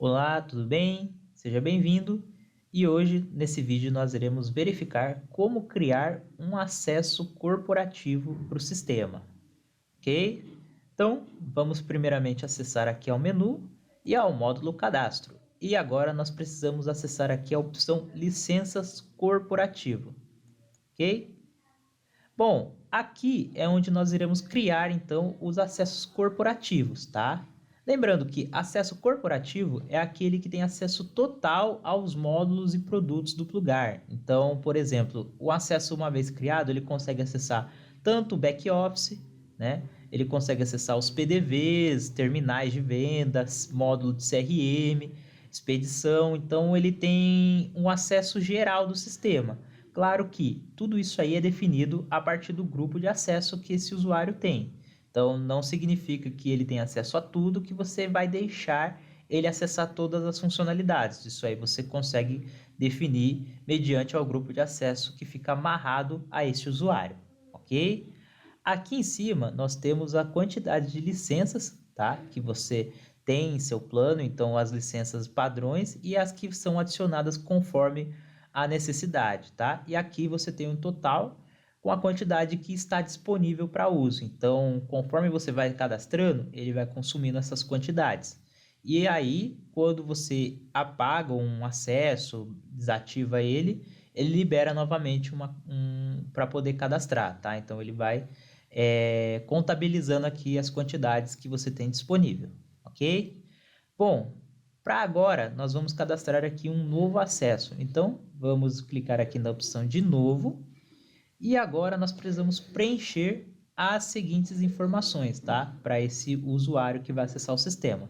Olá, tudo bem? Seja bem-vindo. E hoje, nesse vídeo, nós iremos verificar como criar um acesso corporativo para o sistema, ok? Então, vamos primeiramente acessar aqui ao menu e ao módulo Cadastro. E agora nós precisamos acessar aqui a opção Licenças Corporativo, ok? Bom, aqui é onde nós iremos criar então os acessos corporativos, tá? Lembrando que acesso corporativo é aquele que tem acesso total aos módulos e produtos do Plugar. Então, por exemplo, o acesso uma vez criado, ele consegue acessar tanto o back-office, né? Ele consegue acessar os PDVs, terminais de vendas, módulo de CRM, expedição. Então, ele tem um acesso geral do sistema. Claro que tudo isso aí é definido a partir do grupo de acesso que esse usuário tem. Então, não significa que ele tem acesso a tudo que você vai deixar ele acessar todas as funcionalidades. Isso aí você consegue definir mediante ao grupo de acesso que fica amarrado a esse usuário, ok? Aqui em cima nós temos a quantidade de licenças, tá? Que você tem em seu plano, então as licenças padrões e as que são adicionadas conforme a necessidade, tá? E aqui você tem um total com a quantidade que está disponível para uso. Então, conforme você vai cadastrando, ele vai consumindo essas quantidades. E aí, quando você apaga um acesso, desativa ele, ele libera novamente para poder cadastrar, tá? Então, ele vai contabilizando aqui as quantidades que você tem disponível, ok? Bom, para agora, nós vamos cadastrar aqui um novo acesso. Então, vamos clicar aqui na opção de novo. E agora nós precisamos preencher as seguintes informações, tá? Para esse usuário que vai acessar o sistema.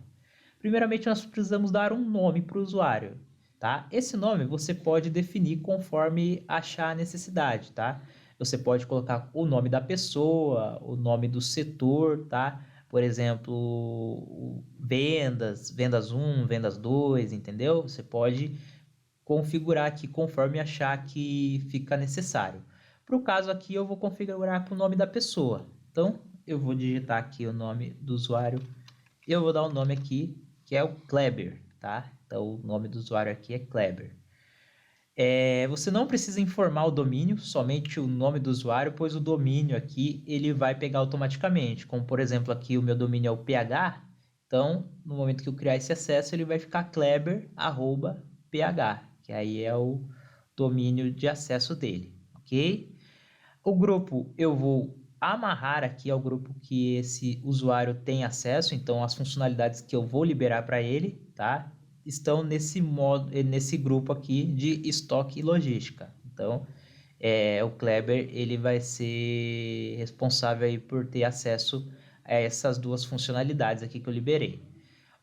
Primeiramente, nós precisamos dar um nome para o usuário, tá? Esse nome você pode definir conforme achar a necessidade, tá? Você pode colocar o nome da pessoa, o nome do setor, tá? Por exemplo, vendas 1, vendas 2, entendeu? Você pode configurar aqui conforme achar que fica necessário. Para o caso aqui, eu vou configurar com o nome da pessoa. Então, eu vou digitar aqui o nome do usuário. Eu vou dar o nome aqui, que é o Kleber, tá? Então, o nome do usuário aqui é Kleber. Você não precisa informar o domínio, somente o nome do usuário, pois o domínio aqui ele vai pegar automaticamente. Como, por exemplo, aqui o meu domínio é o PH, então, no momento que eu criar esse acesso, ele vai ficar kleber@ph, que aí é o domínio de acesso dele, ok? O grupo eu vou amarrar aqui ao grupo que esse usuário tem acesso, então as funcionalidades que eu vou liberar para ele, tá? Estão nesse grupo aqui de estoque e logística. Então, o Kleber ele vai ser responsável aí por ter acesso a essas duas funcionalidades aqui que eu liberei.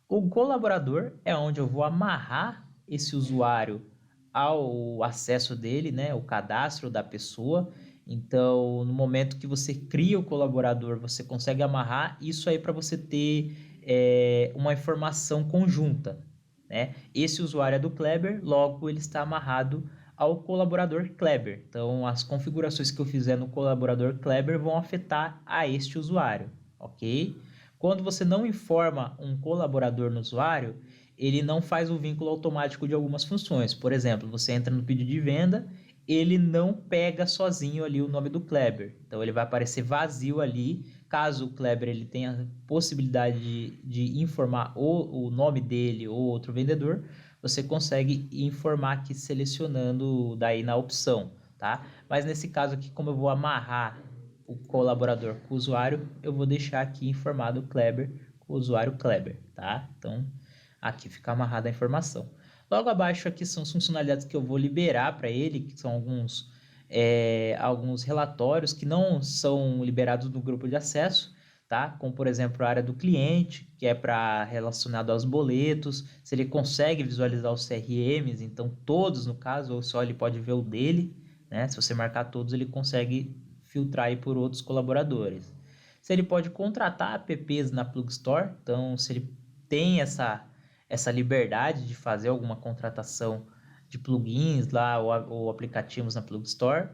O colaborador é onde eu vou amarrar esse usuário ao acesso dele, né, o cadastro da pessoa. Então, no momento que você cria o colaborador, você consegue amarrar isso aí para você ter uma informação conjunta, né? Esse usuário é do Kleber, logo ele está amarrado ao colaborador Kleber. Então, as configurações que eu fizer no colaborador Kleber vão afetar a este usuário, ok? Quando você não informa um colaborador no usuário, ele não faz o vínculo automático de algumas funções. Por exemplo, você entra no pedido de venda, ele não pega sozinho ali o nome do Kleber. Então ele vai aparecer vazio ali. Caso o Kleber ele tenha possibilidade de informar o nome dele ou outro vendedor, você consegue informar aqui selecionando daí na opção, tá? Mas nesse caso aqui, como eu vou amarrar o colaborador com o usuário, eu vou deixar aqui informado o Kleber com o usuário Kleber, tá? Então, aqui fica amarrada a informação. Logo abaixo aqui são as funcionalidades que eu vou liberar para ele, que são alguns relatórios que não são liberados no grupo de acesso, tá? Como, por exemplo, a área do cliente, que é para relacionado aos boletos, se ele consegue visualizar os CRMs, então todos no caso, ou só ele pode ver o dele, né? Se você marcar todos, ele consegue filtrar aí por outros colaboradores. Se ele pode contratar apps na Plug Store, então se ele tem essa liberdade de fazer alguma contratação de plugins lá ou aplicativos na Plug Store,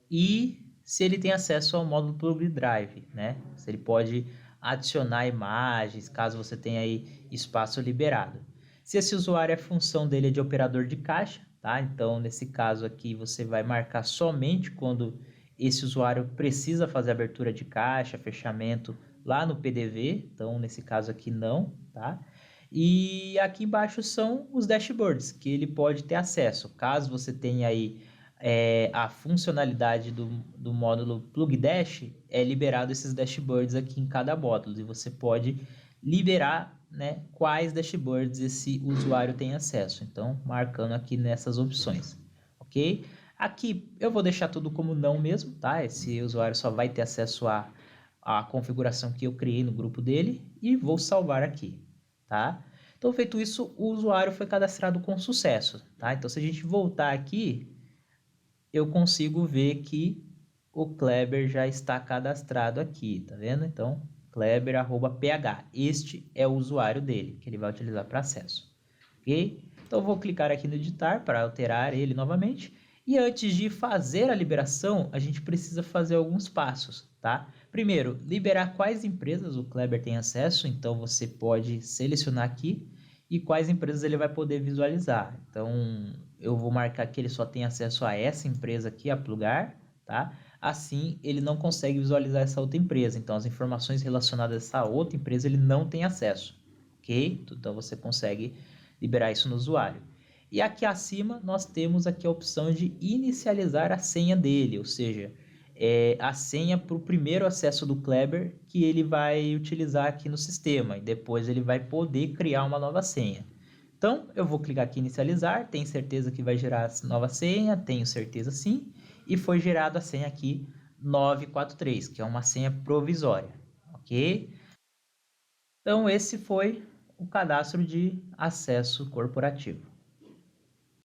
e se ele tem acesso ao módulo Plug Drive, né? Se ele pode adicionar imagens, caso você tenha aí espaço liberado. Se esse usuário, a função dele é de operador de caixa, tá? Então, nesse caso aqui, você vai marcar somente quando esse usuário precisa fazer abertura de caixa, fechamento lá no PDV. Então, nesse caso aqui, não, tá? E aqui embaixo são os dashboards que ele pode ter acesso. Caso você tenha aí a funcionalidade do módulo Plug Dash, é liberado esses dashboards aqui em cada módulo. E você pode liberar, né, quais dashboards esse usuário tem acesso. Então, marcando aqui nessas opções, ok? Aqui eu vou deixar tudo como não mesmo, tá? Esse usuário só vai ter acesso à configuração que eu criei no grupo dele e vou salvar aqui, tá? Então, feito isso, o usuário foi cadastrado com sucesso, tá? Então, se a gente voltar aqui, eu consigo ver que o Kleber já está cadastrado aqui, tá vendo? Então, kleber@ph. Este é o usuário dele, que ele vai utilizar para acesso, ok? Então, eu vou clicar aqui no editar para alterar ele novamente. E antes de fazer a liberação, a gente precisa fazer alguns passos, tá? Primeiro, liberar quais empresas o Kleber tem acesso. Então, você pode selecionar aqui e quais empresas ele vai poder visualizar. Então, eu vou marcar que ele só tem acesso a essa empresa aqui, a Plugar, tá? Assim, ele não consegue visualizar essa outra empresa. Então, as informações relacionadas a essa outra empresa, ele não tem acesso, ok? Então, você consegue liberar isso no usuário. E aqui acima, nós temos aqui a opção de inicializar a senha dele, ou seja, a senha para o primeiro acesso do Kleber que ele vai utilizar aqui no sistema. E depois ele vai poder criar uma nova senha. Então, eu vou clicar aqui em inicializar, tenho certeza que vai gerar a nova senha, tenho certeza sim, e foi gerada a senha aqui 943, que é uma senha provisória, ok? Então, esse foi o cadastro de acesso corporativo.